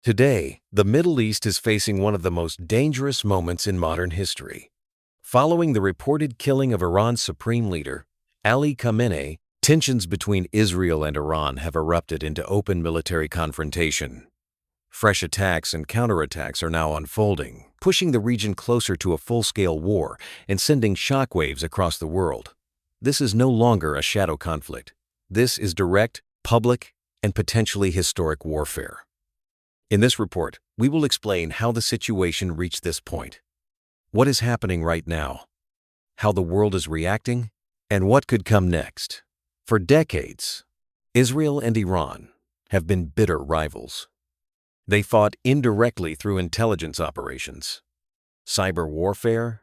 Today, the Middle East is facing one of the most dangerous moments in modern history. Following the reported killing of Iran's supreme leader, Ali Khamenei, tensions between Israel and Iran have erupted into open military confrontation. Fresh attacks and counterattacks are now unfolding, pushing the region closer to a full-scale war and sending shockwaves across the world. This is no longer a shadow conflict. This is direct, public, and potentially historic warfare. In this report, we will explain how the situation reached this point, what is happening right now, how the world is reacting, and what could come next. For decades, Israel and Iran have been bitter rivals. They fought indirectly through intelligence operations, cyber warfare,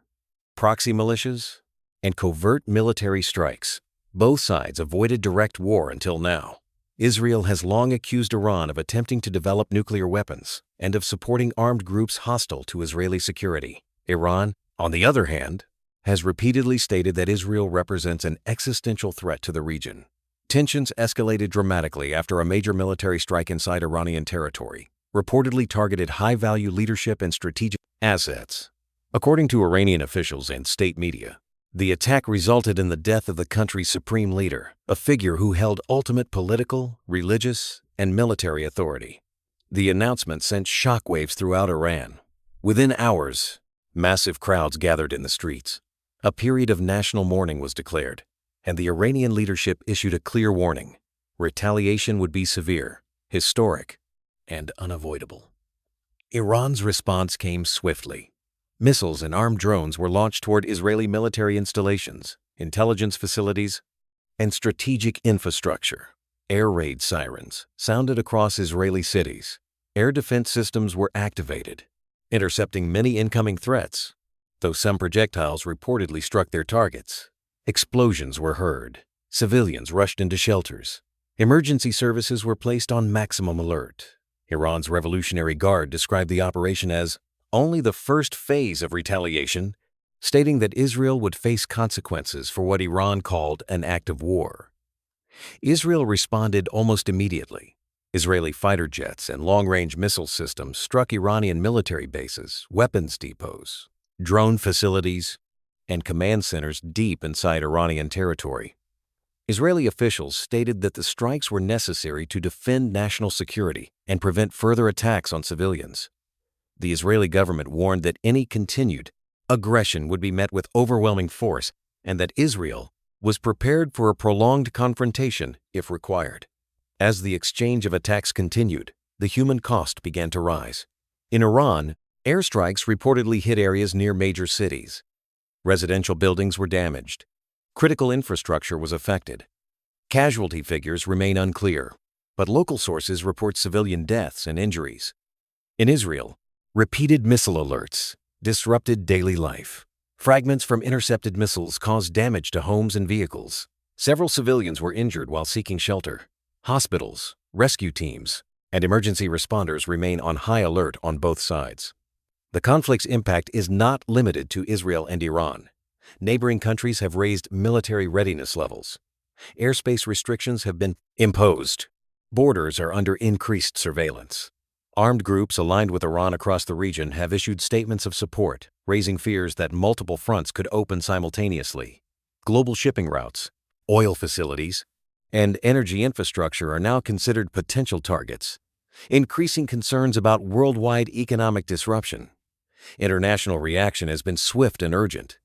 proxy militias, and covert military strikes. Both sides avoided direct war until now. Israel has long accused Iran of attempting to develop nuclear weapons and of supporting armed groups hostile to Israeli security. Iran, on the other hand, has repeatedly stated that Israel represents an existential threat to the region. Tensions escalated dramatically after a major military strike inside Iranian territory, reportedly targeted high-value leadership and strategic assets. According to Iranian officials and state media, the attack resulted in the death of the country's supreme leader, a figure who held ultimate political, religious, and military authority. The announcement sent shockwaves throughout Iran. Within hours, massive crowds gathered in the streets. A period of national mourning was declared, and the Iranian leadership issued a clear warning. Retaliation would be severe, historic, and unavoidable. Iran's response came swiftly. Missiles and armed drones were launched toward Israeli military installations, intelligence facilities, and strategic infrastructure. Air raid sirens sounded across Israeli cities. Air defense systems were activated, intercepting many incoming threats. Though some projectiles reportedly struck their targets, explosions were heard. Civilians rushed into shelters. Emergency services were placed on maximum alert. Iran's Revolutionary Guard described the operation as only the first phase of retaliation, stating that Israel would face consequences for what Iran called an act of war. Israel responded almost immediately. Israeli fighter jets and long-range missile systems struck Iranian military bases, weapons depots, drone facilities, and command centers deep inside Iranian territory. Israeli officials stated that the strikes were necessary to defend national security and prevent further attacks on civilians. The Israeli government warned that any continued aggression would be met with overwhelming force and that Israel was prepared for a prolonged confrontation if required. As the exchange of attacks continued, the human cost began to rise. In Iran, airstrikes reportedly hit areas near major cities. Residential buildings were damaged. Critical infrastructure was affected. Casualty figures remain unclear, but local sources report civilian deaths and injuries. In Israel, repeated missile alerts disrupted daily life. Fragments from intercepted missiles caused damage to homes and vehicles. Several civilians were injured while seeking shelter. Hospitals, rescue teams, and emergency responders remain on high alert on both sides. The conflict's impact is not limited to Israel and Iran. Neighboring countries have raised military readiness levels. Airspace restrictions have been imposed. Borders are under increased surveillance. Armed groups aligned with Iran across the region have issued statements of support, raising fears that multiple fronts could open simultaneously. Global shipping routes, oil facilities, and energy infrastructure are now considered potential targets, increasing concerns about worldwide economic disruption. International reaction has been swift and urgent.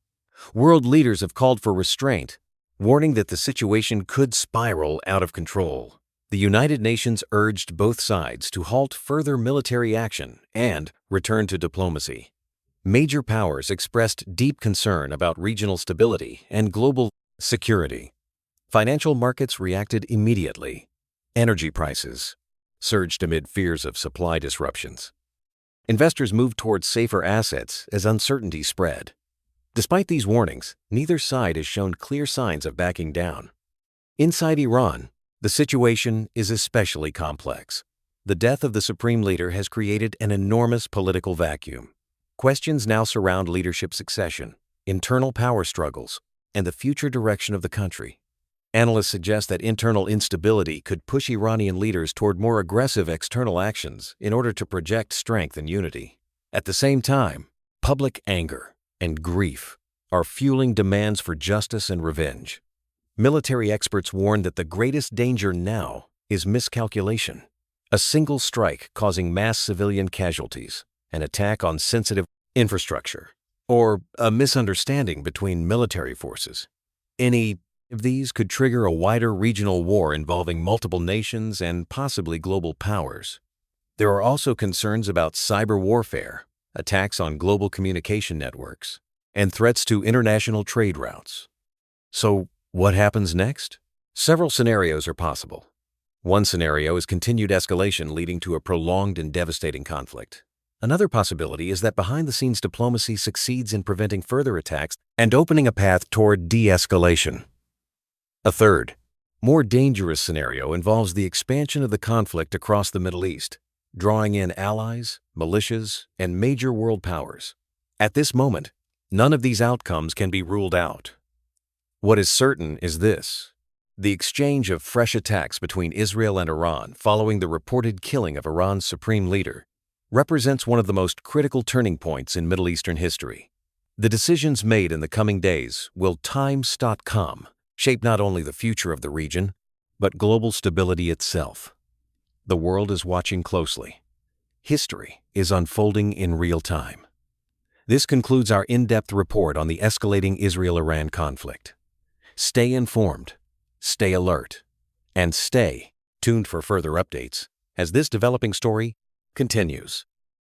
World leaders have called for restraint, warning that the situation could spiral out of control. The United Nations urged both sides to halt further military action and return to diplomacy. Major powers expressed deep concern about regional stability and global security. Financial markets reacted immediately. Energy prices surged amid fears of supply disruptions. Investors moved towards safer assets as uncertainty spread. Despite these warnings, neither side has shown clear signs of backing down. Inside Iran, the situation is especially complex. The death of the supreme leader has created an enormous political vacuum. Questions now surround leadership succession, internal power struggles, and the future direction of the country. Analysts suggest that internal instability could push Iranian leaders toward more aggressive external actions in order to project strength and unity. At the same time, public anger and grief are fueling demands for justice and revenge. Military experts warn that the greatest danger now is miscalculation, a single strike causing mass civilian casualties, an attack on sensitive infrastructure, or a misunderstanding between military forces. Any of these could trigger a wider regional war involving multiple nations and possibly global powers. There are also concerns about cyber warfare, attacks on global communication networks, and threats to international trade routes. So, what happens next? Several scenarios are possible. One scenario is continued escalation leading to a prolonged and devastating conflict. Another possibility is that behind-the-scenes diplomacy succeeds in preventing further attacks and opening a path toward de-escalation. A third, more dangerous scenario involves the expansion of the conflict across the Middle East, drawing in allies, militias, and major world powers. At this moment, none of these outcomes can be ruled out. What is certain is this: the exchange of fresh attacks between Israel and Iran following the reported killing of Iran's supreme leader represents one of the most critical turning points in Middle Eastern history. The decisions made in the coming days will shape not only the future of the region, but global stability itself. The world is watching closely. History is unfolding in real time. This concludes our in-depth report on the escalating Israel-Iran conflict. Stay informed, stay alert, and stay tuned for further updates as this developing story continues.